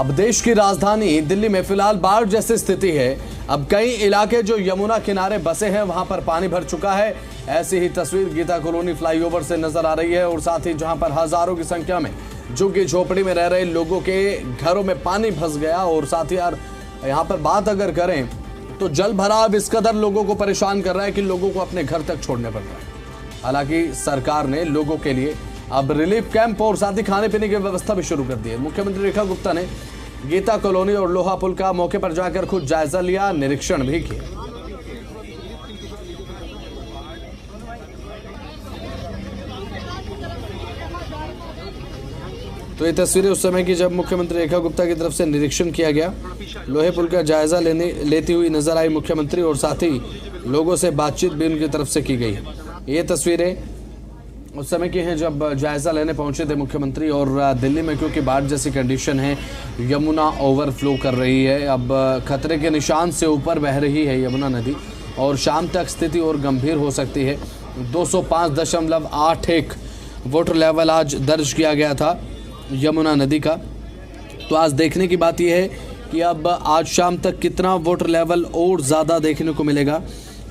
अब देश की राजधानी दिल्ली में फिलहाल बाढ़ जैसी स्थिति है। अब कई इलाके जो यमुना किनारे बसे हैं वहां पर पानी भर चुका है। ऐसी ही तस्वीर गीता कॉलोनी फ्लाईओवर से नजर आ रही है और साथ ही जहां पर हजारों की संख्या में झुग्गी झोपड़ी में रह रहे लोगों के घरों में पानी फंस गया। और साथ ही यार यहाँ पर बात अगर करें तो जल भराव इस कदर लोगों को परेशान कर रहा है कि लोगों को अपने घर तक छोड़ने पड़ रहा है। हालांकि सरकार ने लोगों के लिए अब रिलीफ कैंप और साथ ही खाने पीने की व्यवस्था भी शुरू कर दी है। मुख्यमंत्री रेखा गुप्ता ने गीता कॉलोनी और लोहा पुल का मौके पर जाकर खुद जायजा लिया, निरीक्षण भी किया। तो ये तस्वीरें उस समय की जब मुख्यमंत्री रेखा गुप्ता की तरफ से निरीक्षण किया गया। लोहे पुल का जायजा लेती हुई नजर आई मुख्यमंत्री और साथ ही लोगों से बातचीत भी उनकी तरफ से की गई। ये तस्वीरें उस समय की हैं जब जायजा लेने पहुंचे थे मुख्यमंत्री। और दिल्ली में क्योंकि बाढ़ जैसी कंडीशन है, यमुना ओवरफ्लो कर रही है, अब खतरे के निशान से ऊपर बह रही है यमुना नदी और शाम तक स्थिति और गंभीर हो सकती है। 205.81 वाटर लेवल आज दर्ज किया गया था यमुना नदी का। तो आज देखने की बात यह है कि अब आज शाम तक कितना वाटर लेवल और ज़्यादा देखने को मिलेगा,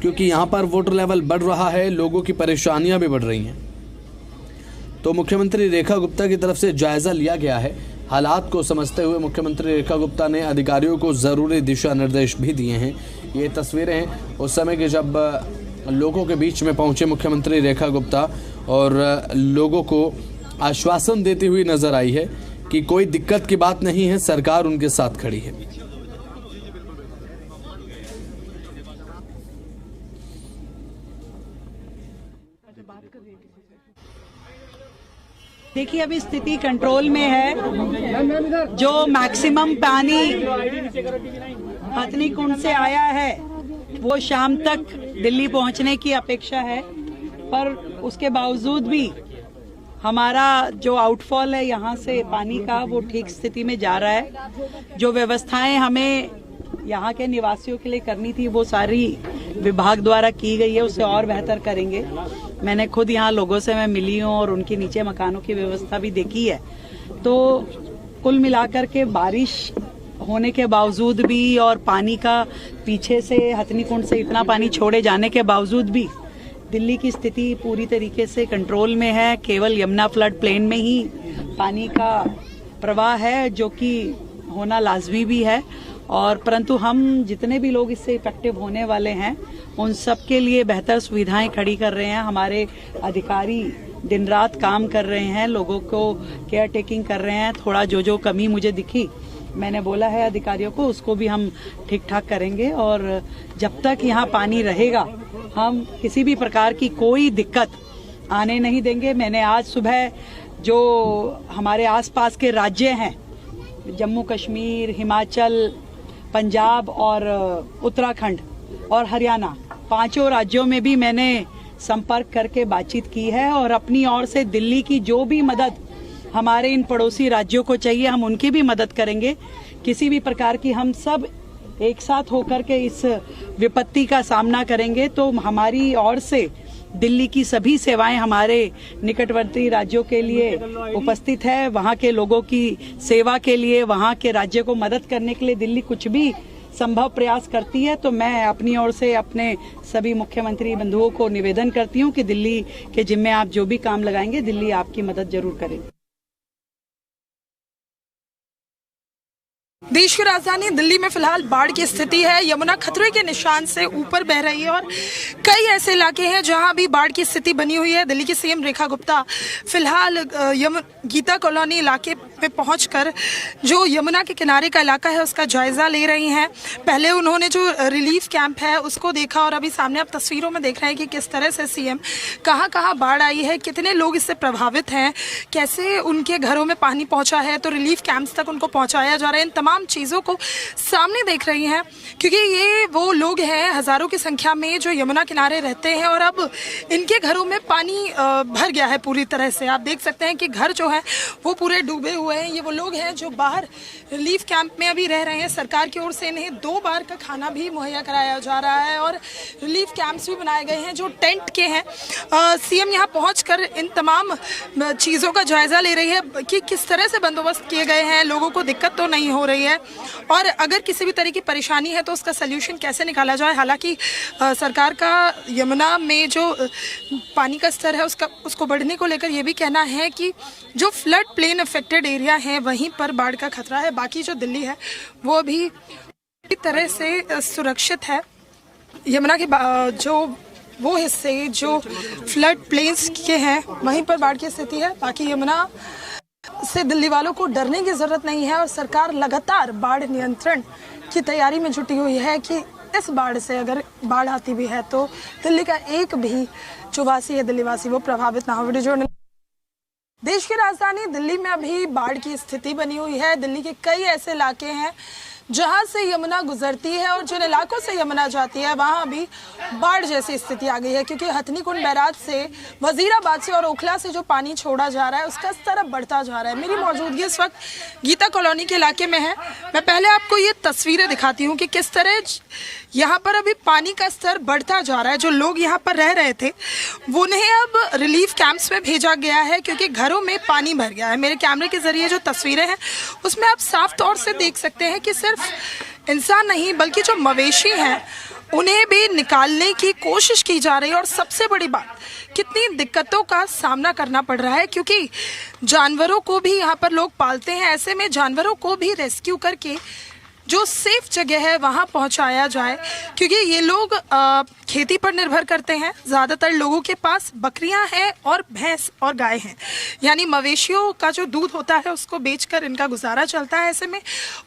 क्योंकि यहाँ पर वाटर लेवल बढ़ रहा है, लोगों की परेशानियाँ भी बढ़ रही हैं। तो मुख्यमंत्री रेखा गुप्ता की तरफ से जायजा लिया गया है। हालात को समझते हुए मुख्यमंत्री रेखा गुप्ता ने अधिकारियों को ज़रूरी दिशा निर्देश भी दिए हैं। ये तस्वीरें हैं उस समय की जब लोगों के बीच में पहुंचे मुख्यमंत्री रेखा गुप्ता और लोगों को आश्वासन देती हुई नजर आई है कि कोई दिक्कत की बात नहीं है, सरकार उनके साथ खड़ी है। देखिए अभी स्थिति कंट्रोल में है। जो मैक्सिमम पानी हथनी कुंड से आया है वो शाम तक दिल्ली पहुंचने की अपेक्षा है, पर उसके बावजूद भी हमारा जो आउटफॉल है यहाँ से पानी का वो ठीक स्थिति में जा रहा है। जो व्यवस्थाएं हमें यहाँ के निवासियों के लिए करनी थी वो सारी विभाग द्वारा की गई है, उससे और बेहतर करेंगे। मैंने खुद यहाँ लोगों से मैं मिली हूँ और उनके नीचे मकानों की व्यवस्था भी देखी है। तो कुल मिलाकर के बारिश होने के बावजूद भी और पानी का पीछे से हथनी कुंड से इतना पानी छोड़े जाने के बावजूद भी दिल्ली की स्थिति पूरी तरीके से कंट्रोल में है। केवल यमुना फ्लड प्लेन में ही पानी का प्रवाह है, जो कि होना लाजमी भी है। और परंतु हम जितने भी लोग इससे इफेक्टिव होने वाले हैं उन सब के लिए बेहतर सुविधाएं खड़ी कर रहे हैं। हमारे अधिकारी दिन रात काम कर रहे हैं, लोगों को केयर टेकिंग कर रहे हैं। थोड़ा जो कमी मुझे दिखी मैंने बोला है अधिकारियों को, उसको भी हम ठीक ठाक करेंगे। और जब तक यहाँ पानी रहेगा हम किसी भी प्रकार की कोई दिक्कत आने नहीं देंगे। मैंने आज सुबह जो हमारे आसपास के राज्य हैं, जम्मू कश्मीर, हिमाचल, पंजाब और उत्तराखंड और हरियाणा, पांचों राज्यों में भी मैंने संपर्क करके बातचीत की है। और अपनी ओर से दिल्ली की जो भी मदद हमारे इन पड़ोसी राज्यों को चाहिए हम उनकी भी मदद करेंगे। किसी भी प्रकार की हम सब एक साथ होकर के इस विपत्ति का सामना करेंगे। तो हमारी ओर से दिल्ली की सभी सेवाएं हमारे निकटवर्ती राज्यों के लिए उपस्थित है। वहां के लोगों की सेवा के लिए, वहां के राज्य को मदद करने के लिए दिल्ली कुछ भी संभव प्रयास करती है। तो मैं अपनी ओर से अपने सभी मुख्यमंत्री बंधुओं को निवेदन करती हूं कि दिल्ली के जिम्मे आप जो भी काम लगाएंगे दिल्ली आपकी मदद जरूर करे। देश की राजधानी दिल्ली में फिलहाल बाढ़ की स्थिति है। यमुना खतरे के निशान से ऊपर बह रही है और कई ऐसे इलाके हैं जहां भी बाढ़ की स्थिति बनी हुई है। दिल्ली की सीएम रेखा गुप्ता फिलहाल गीता कॉलोनी इलाके पे पहुंचकर जो यमुना के किनारे का इलाका है उसका जायजा ले रही हैं। पहले उन्होंने जो रिलीफ कैंप है उसको देखा और अभी सामने आप तस्वीरों में देख रहे हैं कि किस तरह से सीएम कहां बाढ़ आई है, कितने लोग इससे प्रभावित हैं, कैसे उनके घरों में पानी पहुंचा है, तो रिलीफ कैंप्स तक उनको पहुंचाया जा रहा है। इन तमाम चीजों को सामने देख रही हैं क्योंकि ये वो लोग हैं हजारों की संख्या में जो यमुना किनारे रहते हैं और अब इनके घरों में पानी भर गया है पूरी तरह से। आप देख सकते हैं कि घर जो है वो पूरे डूबे हुए हुए हैं। ये वो लोग हैं जो बाहर रिलीफ कैंप में अभी रह रहे हैं। सरकार की ओर से इन्हें 2 बार का खाना भी मुहैया कराया जा रहा है और रिलीफ कैंप्स भी बनाए गए हैं जो टेंट के हैं। सीएम यहाँ पहुंचकर इन तमाम चीज़ों का जायजा ले रही है कि किस तरह से बंदोबस्त किए गए हैं, लोगों को दिक्कत तो नहीं हो रही है और अगर किसी भी तरह की परेशानी है तो उसका सल्यूशन कैसे निकाला जाए। हालांकि सरकार का यमुना में जो पानी का स्तर है उसको बढ़ने को लेकर ये भी कहना है कि जो फ्लड प्लेन अफेक्टेड एरिया है वहीं पर बाढ़ का खतरा है। बाकी जो दिल्ली है वो अभी पूरी तरह से सुरक्षित है। यमुना के जो वो हिस्से जो फ्लड प्लेन्स के हैं वहीं पर बाढ़ की स्थिति है। बाकी यमुना से दिल्ली वालों को डरने की जरूरत नहीं है और सरकार लगातार बाढ़ नियंत्रण की तैयारी में जुटी हुई है कि इस बाढ़ से अगर बाढ़ आती भी है तो दिल्ली का एक भी जो वासी है दिल्ली वासी वो प्रभावित ना हो। जो देश की राजधानी दिल्ली में अभी बाढ़ की स्थिति बनी हुई है। दिल्ली के कई ऐसे इलाके हैं जहां से यमुना गुजरती है और जिन इलाकों से यमुना जाती है वहां भी बाढ़ जैसी स्थिति आ गई है क्योंकि हथनी कुंड बैराज से, वजीराबाद से और ओखला से जो पानी छोड़ा जा रहा है उसका स्तर अब बढ़ता जा रहा है। मेरी मौजूदगी इस वक्त गीता कॉलोनी के इलाके में है। मैं पहले आपको ये तस्वीरें दिखाती हूँ कि किस तरह यहाँ पर अभी पानी का स्तर बढ़ता जा रहा है। जो लोग यहाँ पर रह रहे थे उन्हें अब रिलीफ कैंप्स में भेजा गया है क्योंकि घरों में पानी भर गया है। मेरे कैमरे के जरिए जो तस्वीरें हैं उसमें आप साफ तौर से देख सकते हैं कि सिर्फ इंसान नहीं बल्कि जो मवेशी हैं उन्हें भी निकालने की कोशिश की जा रही है। और सबसे बड़ी बात, कितनी दिक्कतों का सामना करना पड़ रहा है क्योंकि जानवरों को भी यहाँ पर लोग पालते हैं। ऐसे में जानवरों को भी रेस्क्यू करके जो सेफ जगह है वहाँ पहुँचाया जाए क्योंकि ये लोग खेती पर निर्भर करते हैं। ज़्यादातर लोगों के पास बकरियां हैं और भैंस और गाय हैं, यानी मवेशियों का जो दूध होता है उसको बेचकर इनका गुजारा चलता है। ऐसे में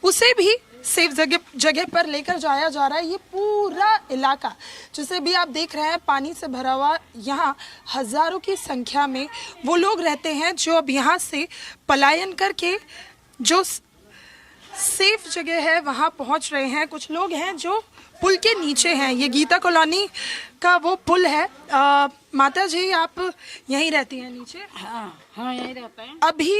उसे भी सेफ जगह पर लेकर जाया जा रहा है। ये पूरा इलाका जिसे भी आप देख रहे हैं पानी से भरा हुआ, यहाँ हज़ारों की संख्या में वो लोग रहते हैं जो अब यहाँ से पलायन करके जो सेफ जगह है वहाँ पहुँच रहे हैं। कुछ लोग हैं जो पुल के नीचे हैं। ये गीता कॉलोनी का वो पुल है। माता जी आप यहीं रहती हैं नीचे? हाँ यहीं रहते हैं। अभी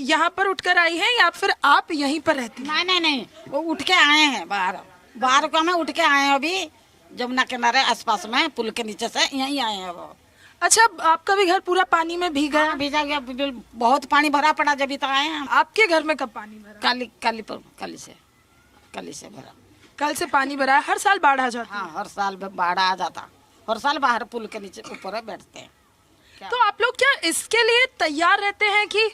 यहाँ पर उठकर आई हैं या फिर आप यहीं पर रहती हैं? नहीं वो उठ के आए हैं बाहर को, हमें उठ के आए हैं अभी जमुना किनारे आसपास में पुल के नीचे से यहीं आए हैं वो। अच्छा, आपका भी घर पूरा पानी में भीगा? भीगा गया, बहुत पानी भरा पड़ा जब तो आए हैं। आपके घर में कब पानी भरा? कल से भरा। कल से पानी भरा है। हर साल बाढ़ आ जाती है? हाँ हर साल बाढ़ आ जाता, हर साल बाहर पुल के नीचे ऊपर बैठते हैं। तो आप लोग क्या इसके लिए तैयार रहते हैं कि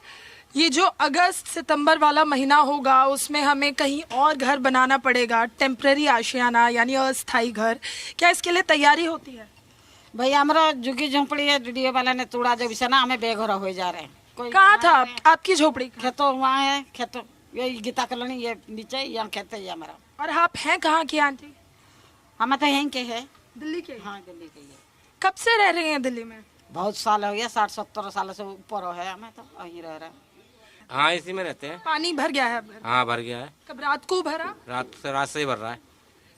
ये जो अगस्त सितंबर वाला महीना होगा उसमें हमें कहीं और घर बनाना पड़ेगा, टेम्पररी आशियाना यानी अस्थायी घर, क्या इसके लिए तैयारी होती है? भैया हमारा झुग्गी झोंपड़ी है, डीडीओ वाला ने तोड़ा जब से ना हमें बेघर हो जा रहे हैं। कोई कहाँ था आपकी झोपड़ी? खेतों वहाँ है, खेतों यही गीता कॉलोनी ये नीचे यहाँ खेत है हमारा। और आप हैं कहाँ की आंटी? हम तो यहीं के है, दिल्ली के? हाँ दिल्ली के है। कब से रह रहे हैं दिल्ली में? बहुत साल हो गया, 60-70 साल से ऊपर है, हमें तो यहीं रह रहे हैं। हाँ इसी में रहते हैं। पानी भर गया है? हाँ भर गया है। कब रात को भरा? रात से ही भर रहा है।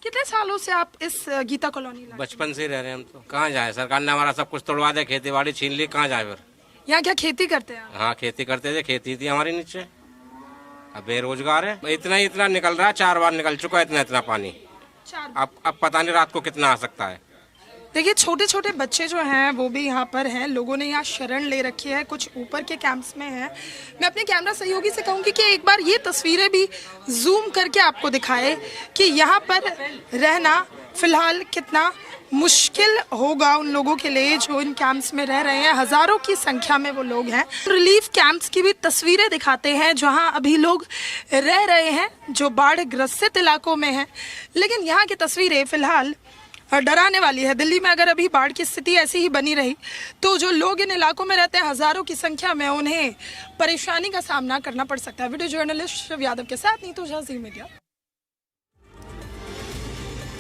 कितने सालों से आप इस गीता कॉलोनी? बचपन से ही रह रहे हैं हम तो। कहाँ जाए, सरकार ने हमारा सब कुछ तोड़वा दिया, खेती बाड़ी छीन ली, कहाँ जाए फिर। यहाँ क्या खेती करते हैं? हाँ खेती करते थे, खेती थी हमारी नीचे। अब बेरोजगार है, इतना निकल रहा है, 4 बार निकल चुका है इतना पानी। अब पता नहीं रात को कितना आ सकता है। देखिए छोटे छोटे बच्चे जो हैं वो भी यहाँ पर हैं। लोगों ने यहाँ शरण ले रखी है, कुछ ऊपर के कैंप्स में हैं। मैं अपने कैमरा सहयोगी से कहूँगी कि एक बार ये तस्वीरें भी जूम करके आपको दिखाए कि यहाँ पर रहना फिलहाल कितना मुश्किल होगा उन लोगों के लिए जो इन कैंप्स में रह रहे हैं। हज़ारों की संख्या में वो लोग हैं। रिलीफ कैंप्स की भी तस्वीरें दिखाते हैं जहां अभी लोग रह रहे हैं जो बाढ़ ग्रसित इलाकों में हैं। लेकिन यहाँ की तस्वीरें फिलहाल डराने वाली है। दिल्ली में अगर अभी बाढ़ की स्थिति ऐसी ही बनी रही तो जो लोग इन इलाकों में रहते हैं हज़ारों की संख्या में, उन्हें परेशानी का सामना करना पड़ सकता है। वीडियो जर्नलिस्ट शिव यादव के साथ नीतू झा, जी मीडिया।